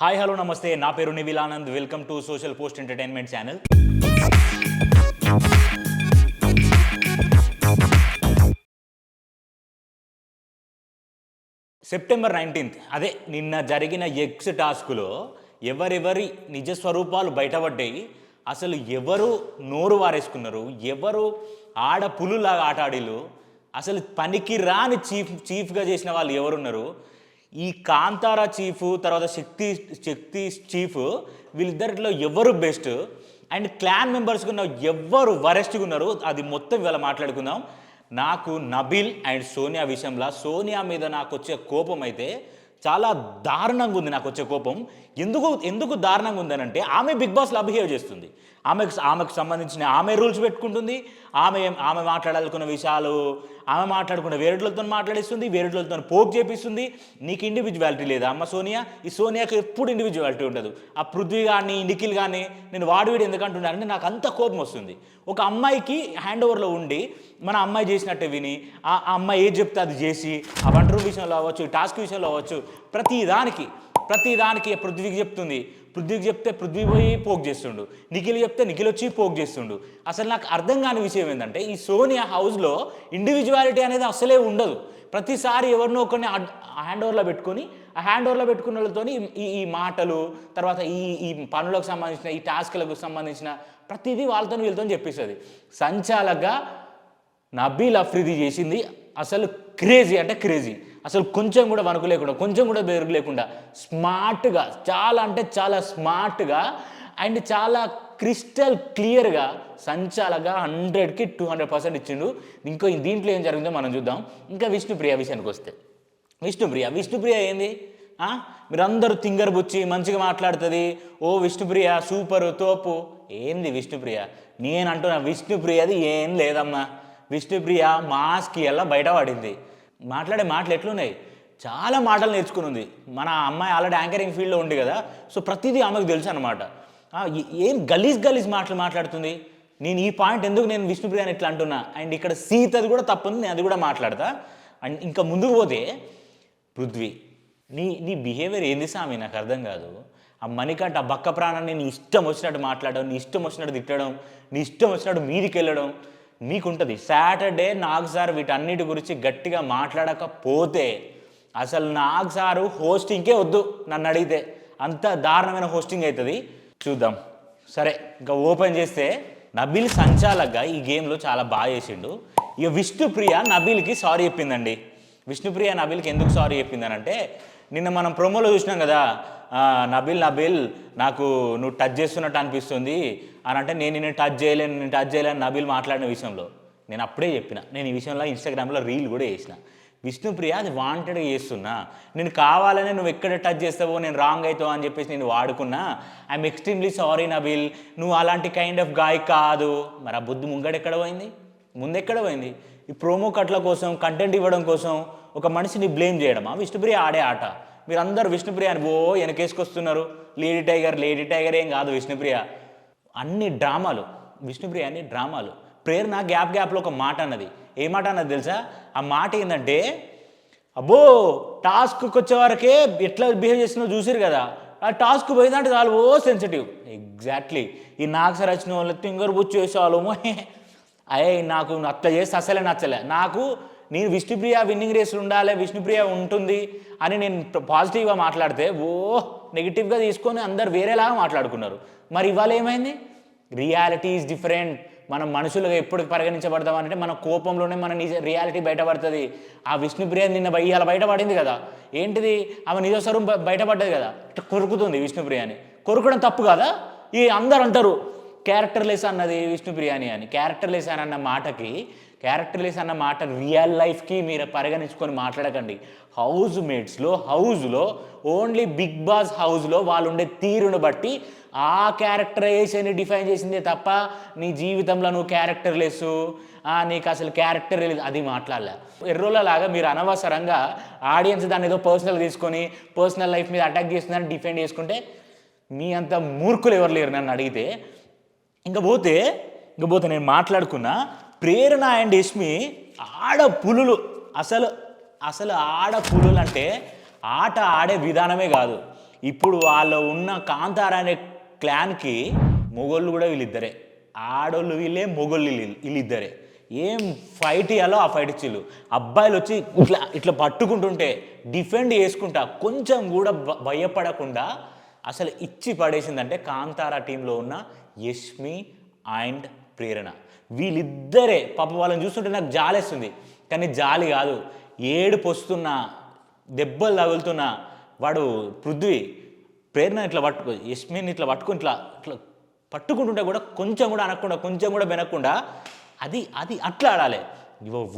Hi hello నమస్తే, నా పేరు Nivil Anand. Welcome to social post entertainment channel. September 19th అదే నిన్న జరిగిన ఎక్స్ టాస్క్లో ఎవరెవరి నిజ స్వరూపాలు బయటపడ్డాయి, అసలు ఎవరు నోరు వారేసుకున్నారు, ఎవరు ఆడ పులులాగా ఆట ఆడిలు, అసలు పనికి రాని చీఫ్గా చేసిన వాళ్ళు ఎవరున్నారు, ఈ కాంతారా చీఫ్ తర్వాత శక్తి శక్తి చీఫ్ వీళ్ళిద్దరిలో ఎవరు బెస్ట్ అండ్ క్లాన్ మెంబర్స్గా ఉన్న ఎవరు వరెస్ట్గా ఉన్నారు, అది మొత్తం ఇవాళ మాట్లాడుకుందాం. నాకు నబిల్ అండ్ సోనియా విషయంలో సోనియా మీద నాకు వచ్చే కోపం అయితే చాలా దారుణంగా ఉంది. నాకు వచ్చే కోపం ఎందుకు ఎందుకు దారుణంగా ఉందనంటే, ఆమె బిగ్ బాస్లో బిహేవ్ చేస్తుంది. ఆమెకు సంబంధించిన ఆమె రూల్స్ పెట్టుకుంటుంది. ఆమె ఆమె మాట్లాడాలనుకున్న విషయాలు ఆమె మాట్లాడుకున్న వేరేట్లతో మాట్లాడిస్తుంది, వేరేట్లతో పోక్ చేపిస్తుంది. నీకు ఇండివిజువాలిటీ లేదా అమ్మ సోనియా? ఈ సోనియాకి ఎప్పుడు ఇండివిజువాలిటీ ఉండదు. ఆ పృథ్వీ కానీ నిఖిల్ కానీ నేను వాడివీడు ఎందుకంటున్నానంటే నాకు అంత కోపం వస్తుంది. ఒక అమ్మాయికి హ్యాండ్ ఓవర్లో ఉండి మన అమ్మాయి చేసినట్టే విని ఆ అమ్మాయి ఏది చెప్తే అది చేసి, ఆ వంటల విషయంలో అవ్వచ్చు, టాస్క్ విషయంలో అవ్వచ్చు, ప్రతిదానికి పృథ్వీకి చెప్తుంది. పృథ్వీకి చెప్తే పృథ్వీ పోయి పోక్ చేస్తుండు, నిఖిల్ చెప్తే నిఖిల్ వచ్చి పోక్ చేస్తుండు. అసలు నాకు అర్థం కాని విషయం ఏంటంటే, ఈ సోనియా హౌస్లో ఇండివిజువాలిటీ అనేది అసలే ఉండదు. ప్రతిసారి ఎవరినో ఒకరిని హ్యాండ్ ఓవర్లో పెట్టుకొని ఆ హ్యాండ్ ఓవర్లో పెట్టుకున్న వాళ్ళతో ఈ మాటలు తర్వాత ఈ పనులకు సంబంధించిన ఈ టాస్క్లకు సంబంధించిన ప్రతిదీ వాళ్ళతో వీళ్ళతో చెప్పిస్తుంది. సంచాలకగా నబీల్ అఫ్రిది చేసింది అసలు క్రేజీ అంటే క్రేజీ. అసలు కొంచెం కూడా వణుకు లేకుండా, కొంచెం కూడా బెరుగు లేకుండా స్మార్ట్గా, చాలా అంటే చాలా స్మార్ట్గా అండ్ చాలా క్రిస్టల్ క్లియర్గా సంచాలగా 100కి 200% ఇచ్చిండు. దీంట్లో ఏం జరిగిందో మనం చూద్దాం. ఇంకా విష్ణుప్రియ విషయానికి వస్తే, విష్ణుప్రియ ఏంది? మీరందరూ తింగర్ బుచ్చి మంచిగా మాట్లాడుతుంది, ఓ విష్ణుప్రియ సూపరు తోపు. ఏంది విష్ణుప్రియ? నేను అంటున్నా విష్ణుప్రియది ఏం లేదమ్మా. విష్ణుప్రియ మాస్కి ఎలా బయటపడింది. మాట్లాడే మాటలు ఎట్లున్నాయి, చాలా మాటలు నేర్చుకుని ఉంది. మన అమ్మాయి ఆల్రెడీ యాంకరింగ్ ఫీల్డ్లో ఉంది కదా, సో ప్రతిదీ ఆమెకు తెలుసు అనమాట. ఏం గలీజ్ మాటలు మాట్లాడుతుంది. నేను ఈ పాయింట్ ఎందుకు నేను విష్ణుప్రియాని ఇట్లా అంటున్నా. అండ్ ఇక్కడ సీతది కూడా తప్పుంది, నేను అది కూడా మాట్లాడతా. అండ్ ఇంకా ముందుకు పోతే పృథ్వీ, నీ బిహేవియర్ ఏంది సామి? నాకు అర్థం కాదు. ఆ మణికంఠ ఆ బక్క ప్రాణాన్ని నీ ఇష్టం వచ్చినట్టు మాట్లాడడం, నీ ఇష్టం వచ్చినట్టు తిట్టడం, నీ ఇష్టం వచ్చినట్టు మీదికి వెళ్ళడం మీకుంటుంది. సాటర్డే నాగ్ సార్ వీటన్నిటి గురించి గట్టిగా మాట్లాడకపోతే అసలు నాగ్ సారు హోస్టింగ్కే వద్దు నన్ను అడిగితే. అంత దారుణమైన హోస్టింగ్ అవుతుంది. చూద్దాం. సరే, ఇంకా ఓపెన్ చేస్తే నబీల్ సంచాలకగా ఈ గేమ్లో చాలా బాగా చేసిండు. ఇక విష్ణుప్రియ నబీల్కి సారీ చెప్పిందండి. విష్ణుప్రియ నబీల్కి ఎందుకు సారీ చెప్పిందనంటే, నిన్న మనం ప్రోమోలో చూసినాం కదా, నబీల్ నాకు నువ్వు టచ్ చేస్తున్నట్టు అనిపిస్తుంది అని అంటే, నేను టచ్ చేయలేను నబీల్ మాట్లాడిన విషయంలో నేను అప్పుడే చెప్పిన. నేను ఈ విషయంలో ఇన్స్టాగ్రామ్లో రీల్ కూడా చేసిన. విష్ణుప్రియ అది వాంటెడ్గా చేస్తున్నా, నేను కావాలని నువ్వు ఎక్కడ టచ్ చేస్తావో నేను రాంగ్ అవుతావు అని చెప్పేసి నేను వాడుకున్నా. ఐఎమ్ ఎక్స్ట్రీమ్లీ సారీ నబీల్, నువ్వు అలాంటి కైండ్ ఆఫ్ గాయ్ కాదు. మరి ఆ బుద్ధి ముందెక్కడ పోయింది? ఈ ప్రోమో కట్ల కోసం, కంటెంట్ ఇవ్వడం కోసం ఒక మనిషిని బ్లేమ్ చేయడమా? విష్ణుప్రియ ఆడే ఆట. మీరందరూ విష్ణుప్రియని వెనకేసుకొస్తున్నారు. లేడీ టైగర్ ఏం కాదు విష్ణుప్రియ. అన్ని డ్రామాలు, విష్ణుప్రియ అన్ని డ్రామాలు. ప్రేరణ గ్యాప్లో ఒక మాట అన్నది. ఏ మాట అన్నది తెలుసా? ఆ మాట ఏంటంటే, అబ్బో టాస్క్కి వచ్చే వరకే ఎట్లా బిహేవ్ చేస్తుందో చూసిరు కదా, ఆ టాస్క్ పోయిందంటే చాలు సెన్సిటివ్. ఎగ్జాక్ట్లీ ఈ నాకు సార్ వచ్చిన వాళ్ళు తింగర్ బుచ్చి వేసేవాళ్ళు. నాకు అట్లా చేస్తే అసలే నచ్చలే. నేను విష్ణుప్రియ విన్నింగ్ రేసులు ఉండాలి, విష్ణుప్రియ ఉంటుంది అని నేను పాజిటివ్గా మాట్లాడితే నెగిటివ్గా తీసుకొని అందరు వేరేలాగా మాట్లాడుకున్నారు. మరి ఇవాళ ఏమైంది? Reality is different. మనం మనుషులుగా ఎప్పుడు పరిగణించబడతామంటే మన కోపంలోనే మన రియాలిటీ బయటపడుతుంది. ఆ విష్ణుప్రియ నిన్న ఇవాళ బయటపడింది కదా, ఏంటిది? ఆమె నిజ స్వరూపం బయటపడ్డది కదా, ఇట్లా కొరుకుతుంది విష్ణుప్రియని. కొరుకడం తప్పు కదా? ఈ అందరు అంటారు క్యారెక్టర్లెస్ అన్నది విష్ణుప్రియాని అని. క్యారెక్టర్లెస్ అని అన్న మాట రియల్ లైఫ్కి మీరు పరిగణించుకొని మాట్లాడకండి. హౌస్లో ఓన్లీ బిగ్ బాస్ హౌస్లో వాళ్ళు ఉండే తీరును బట్టి ఆ క్యారెక్టరైజేషన్ని డిఫైన్ చేసిందే తప్ప నీ జీవితంలో నువ్వు క్యారెక్టర్లెస్, నీకు అసలు క్యారెక్టర్ లేదు అది మాట్లాడలే. ఎర్రోళ్ళలాగా మీరు అనవసరంగా ఆడియన్స్ దాన్ని ఏదో పర్సనల్ తీసుకొని పర్సనల్ లైఫ్ మీద అటాక్ చేస్తుందని డిఫెండ్ చేసుకుంటే మీ అంత మూర్ఖులు ఎవరు లేరు నన్ను అడిగితే. ఇంకా పోతే నేను మాట్లాడుకున్నా ప్రేరణ అండ్ యష్మి ఆడపులులు. అసలు ఆడపులులు అంటే ఆట ఆడే విధానమే కాదు, ఇప్పుడు వాళ్ళు ఉన్న కాంతార అనే క్లాన్కి మొగోళ్ళు కూడా వీళ్ళిద్దరే, ఆడోళ్ళు వీళ్ళే, మొగోళ్ళు వీళ్ళిద్దరే. ఏం ఫైట్ ఇవ్వాలో ఆ ఫైట్ ఇచ్చిళ్ళు. అబ్బాయిలు వచ్చి ఇట్లా ఇట్లా పట్టుకుంటుంటే డిఫెండ్ చేసుకుంటా కొంచెం కూడా భయపడకుండా అసలు ఇచ్చి పడేసిందంటే కాంతారా టీంలో ఉన్న యష్మి అండ్ ప్రేరణ. వీళ్ళిద్దరే పాప వాళ్ళని చూస్తుంటే నాకు జాలేస్తుంది, కానీ జాలి కాదు, ఏడుపు వస్తున్నా, దెబ్బలు తగులుతున్నా. వాడు పృథ్వీ ప్రేరణ ఇట్లా యష్మిని ఇట్లా పట్టుకుని ఇట్లా ఇట్లా పట్టుకుంటుంటే కూడా కొంచెం కూడా అనకుండా, కొంచెం కూడా వినకుండా అది అది అట్లా ఆడాలి.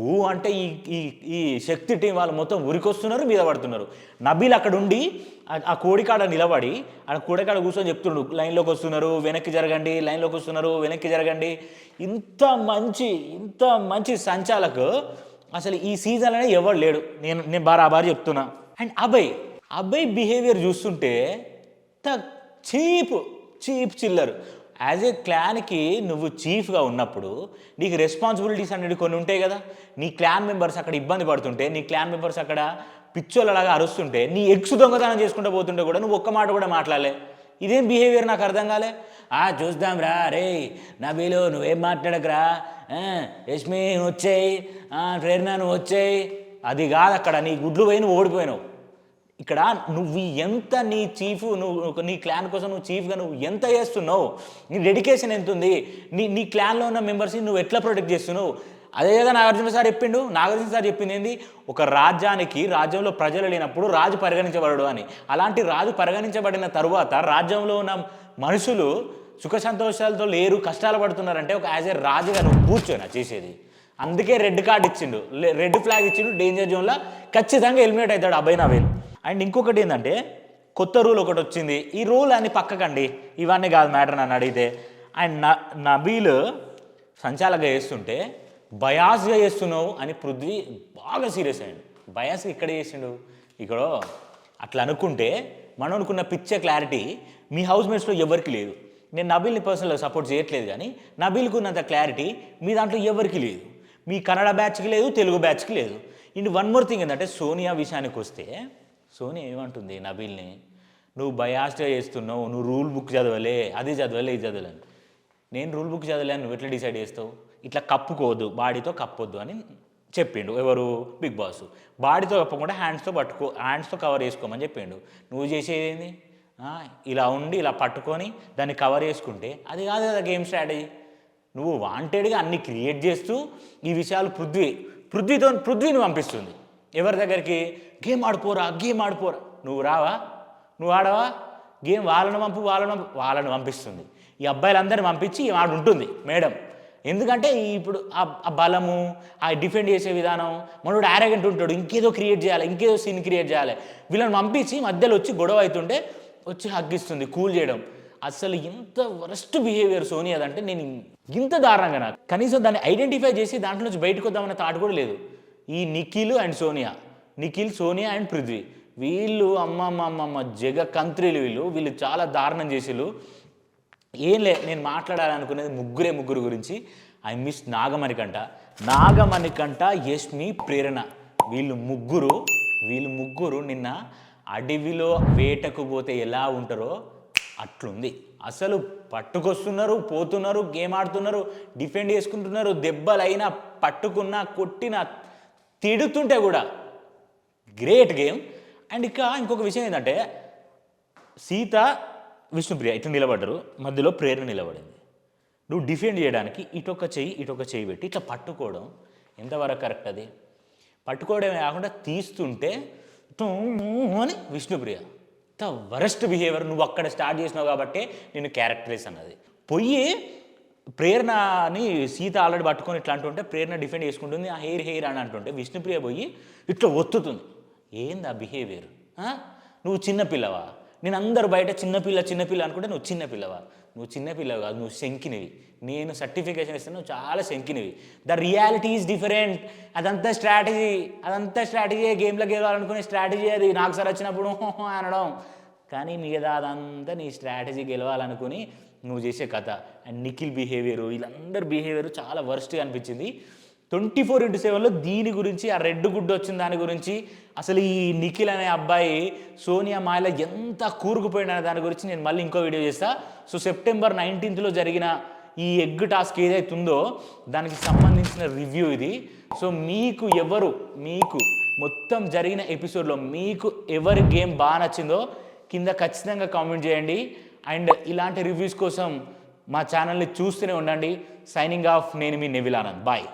ఊ అంటే ఈ ఈ శక్తి టీం వాళ్ళు మొత్తం ఉరికొస్తున్నారు, మీద పడుతున్నారు. నబీల్ అక్కడ ఉండి ఆ కోడికాడ నిలబడి ఆ కోడికాడ కూర్చొని చెప్తుండు, లైన్లోకి వస్తున్నారు, వెనక్కి జరగండి, లైన్లోకి వస్తున్నారు, వెనక్కి జరగండి. ఇంత మంచి సంచాలకు అసలు ఈ సీజన్లోనే ఎవరు లేడు. నేను బారాబారి చెప్తున్నా. అండ్ అభయ్ బిహేవియర్ చూస్తుంటే చీప్ చిల్లర్. యాజ్ ఏ క్లాన్కి నువ్వు చీఫ్గా ఉన్నప్పుడు నీకు రెస్పాన్సిబిలిటీస్ అనేది కొన్ని ఉంటాయి కదా. నీ క్లాన్ మెంబర్స్ అక్కడ ఇబ్బంది పడుతుంటే, నీ క్లాన్ మెంబర్స్ అక్కడ పిచ్చోళ్ళలాగా అరుస్తుంటే, నీ ఎగ్స్ దొంగతనం చేసుకుంటూ పోతుంటే కూడా నువ్వు ఒక్క మాట కూడా మాట్లాడలే. ఇదేం బిహేవియర్ నాకు అర్థం కాలే. చూద్దాం రా రే నబీలు, నువ్వేం మాట్లాడకరా, యష్మి నువ్వు వచ్చేయి, ప్రేరణ నువ్వు వచ్చేయి, అది కాదు. అక్కడ నీ గుడ్లు పోయి నువ్వు ఓడిపోయినావు. ఇక్కడ నువ్వు ఎంత నీ చీఫ్, నువ్వు నీ క్లాన్ కోసం నువ్వు చీఫ్గా నువ్వు ఎంత చేస్తున్నావు, నీ డెడికేషన్ ఎంత ఉంది, నీ క్లాన్లో ఉన్న మెంబర్స్ని నువ్వు ఎట్లా ప్రొటెక్ట్ చేస్తున్నావు. అదే కదా నాగార్జున సార్ చెప్పిండు. నాగార్జున సార్ చెప్పింది ఏంది, ఒక రాజ్యంలో ప్రజలు లేనప్పుడు రాజు పరిగణించబడడు అని. అలాంటి రాజు పరిగణించబడిన తరువాత రాజ్యంలో ఉన్న మనుషులు సుఖ సంతోషాలతో లేరు, కష్టాలు పడుతున్నారంటే ఒక యాజ్ ఏ రాజుగా నువ్వు కూర్చోనా చేసేది. అందుకే రెడ్ కార్డ్ ఇచ్చిండు, రెడ్ ఫ్లాగ్ ఇచ్చిండు. డేంజర్ జోన్లో ఖచ్చితంగా ఎలిమినేట్ అవుతాడు అభయ్ నబీల్. అండ్ ఇంకొకటి ఏంటంటే కొత్త రూల్ ఒకటి వచ్చింది. ఈ రూల్ అన్ని పక్కకండి, ఇవన్నీ కాదు మ్యాటర్ నన్ను అడిగితే. అండ్ నబీల్ సంచాలకంగా చేస్తుంటే బయాస్గా చేస్తున్నావు అని పృథ్వీ బాగా సీరియస్ అయ్యాడు. బయాస్గా ఇక్కడ చేసిండు, ఇక్కడ అట్లా అనుకుంటే మనం అనుకున్న పిక్చర్ క్లారిటీ మీ హౌస్ మేట్స్లో ఎవరికి లేదు. నేను నబీల్ని పర్సనల్గా సపోర్ట్ చేయట్లేదు, కానీ నబీల్కి ఉన్నంత క్లారిటీ మీ దాంట్లో ఎవరికి లేదు. మీ కన్నడ బ్యాచ్కి లేదు, తెలుగు బ్యాచ్కి లేదు. ఇంటి వన్ మోర్ థింగ్ ఏంటంటే సోనియా విషయానికి వస్తే, సోనియా ఏమంటుంది నబీల్ని, నువ్వు బయాస్గా చేస్తున్నావు, నువ్వు రూల్ బుక్ చదవలే, అది చదవలే, ఇది చదవలేను. నేను రూల్ బుక్ చదవలేను, నువ్వు ఎట్లా డిసైడ్ చేస్తావు, ఇట్లా కప్పుకోవద్దు, బాడీతో కప్పొద్దు అని చెప్పిండు. ఎవరు, బిగ్ బాస్. బాడీతో కప్పకుండా హ్యాండ్స్తో కవర్ చేసుకోమని చెప్పిండు. నువ్వు చేసేది ఏంది, ఇలా ఉండి ఇలా పట్టుకొని దాన్ని కవర్ చేసుకుంటే అది కాదు కదా గేమ్ స్ట్రాటజీ. నువ్వు వాంటెడ్గా అన్ని క్రియేట్ చేస్తూ ఈ విషయాలు పృథ్వీని పంపిస్తుంది ఎవరి దగ్గరికి, గేమ్ ఆడిపోరా. నువ్వు రావా, నువ్వు ఆడవా గేమ్, వాళ్ళని పంపిస్తుంది. ఈ అబ్బాయిలందరినీ పంపించి ఆడు ఉంటుంది మేడం. ఎందుకంటే ఇప్పుడు ఆ బలము, ఆ డిఫెండ్ చేసే విధానం, మనోడు యారగెంట్ ఉంటాడు, ఇంకేదో క్రియేట్ చేయాలి, ఇంకేదో సీన్ క్రియేట్ చేయాలి. వీళ్ళని పంపించి మధ్యలో వచ్చి గొడవ అవుతుంటే వచ్చి హగ్గిస్తుంది, కూల్ చేయడం. అసలు ఇంత వరస్ట్ బిహేవియర్ సోనియాదంటే నేను ఇంత దారుణంగా, నాకు కనీసం దాన్ని ఐడెంటిఫై చేసి దాంట్లో నుంచి బయటకు వద్దామన్న థాట్ కూడా లేదు. ఈ నిఖిల్, సోనియా అండ్ పృథ్వీ, వీళ్ళు అమ్మమ్మ జగ కంత్రీలు, వీళ్ళు చాలా దారుణం చేసిళ్ళు. ఏం లే, నేను మాట్లాడాలనుకునేది ముగ్గురు గురించి. ఐ మిస్ నాగమణికంట, యష్మి, ప్రేరణ. వీళ్ళు ముగ్గురు నిన్న అడవిలో వేటకు పోతే ఎలా ఉంటారో అట్లుంది. అసలు పట్టుకొస్తున్నారు, పోతున్నారు, గేమ్ ఆడుతున్నారు, డిఫెండ్ చేసుకుంటున్నారు, దెబ్బలైనా పట్టుకున్నా, కొట్టినా, తిడుతుంటే కూడా గ్రేట్ గేమ్. అండ్ ఇంకొక విషయం ఏంటంటే, సీత, విష్ణుప్రియ ఇట్లా నిలబడ్డారు, మధ్యలో ప్రేరణ నిలబడింది. నువ్వు డిఫెండ్ చేయడానికి ఇటొక చెయ్యి పెట్టి ఇట్లా పట్టుకోవడం ఎంతవరకు కరెక్ట్? అది పట్టుకోవడమే కాకుండా తీస్తుంటే అని విష్ణుప్రియ వరస్ట్ బిహేవియర్. నువ్వు అక్కడ స్టార్ట్ చేసినావు కాబట్టి నేను క్యారెక్టరైజ్ అన్నది. పొయ్యి ప్రేరణని సీత ఆల్రెడీ పట్టుకొని ఇట్లా అంటుంటే ప్రేరణ డిఫెండ్ చేసుకుంటుంది, ఆ హెయిర్ అని అంటుంటే విష్ణుప్రియ పోయి ఇట్లా ఒత్తుతుంది. ఏంది ఆ బిహేవియర్? నువ్వు చిన్నపిల్లవా? నేను అందరు బయట చిన్నపిల్ల అనుకుంటే నువ్వు చిన్నపిల్లవా? నువ్వు చిన్నపిల్లవు కాదు, నువ్వు శంకినివి. నేను సర్టిఫికేషన్ ఇస్తాను, నువ్వు చాలా శంకినివి. The reality is different. అదంతా స్ట్రాటజీ, గేమ్లో గెలవాలనుకునే స్ట్రాటజీ అది. నాకు సార్ వచ్చినప్పుడు అనడం, కానీ మిగతా అదంతా నీ స్ట్రాటజీ గెలవాలనుకుని నువ్వు చేసే కథ. అండ్ నిఖిల్ బిహేవియరు, వీళ్ళందరి బిహేవియరు చాలా వర్స్ట్గా అనిపించింది. 24/7లో దీని గురించి, ఆ రెడ్ గుడ్డు వచ్చిన దాని గురించి, అసలు ఈ నిఖిల్ అనే అబ్బాయి సోనియా మాయలో ఎంత కూరుకుపోయిన దాని గురించి నేను మళ్ళీ ఇంకో వీడియో చేస్తా. సో September 19th జరిగిన ఈ ఎగ్ టాస్క్ ఏదైతే ఉందో దానికి సంబంధించిన రివ్యూ ఇది. సో మీకు మొత్తం జరిగిన ఎపిసోడ్లో మీకు ఎవరి గేమ్ బాగా నచ్చిందో కింద ఖచ్చితంగా కామెంట్ చేయండి. అండ్ ఇలాంటి రివ్యూస్ కోసం మా ఛానల్ని చూస్తూనే ఉండండి. సైనింగ్ ఆఫ్, నేను మీ నెవిల్ ఆనంద్. బాయ్.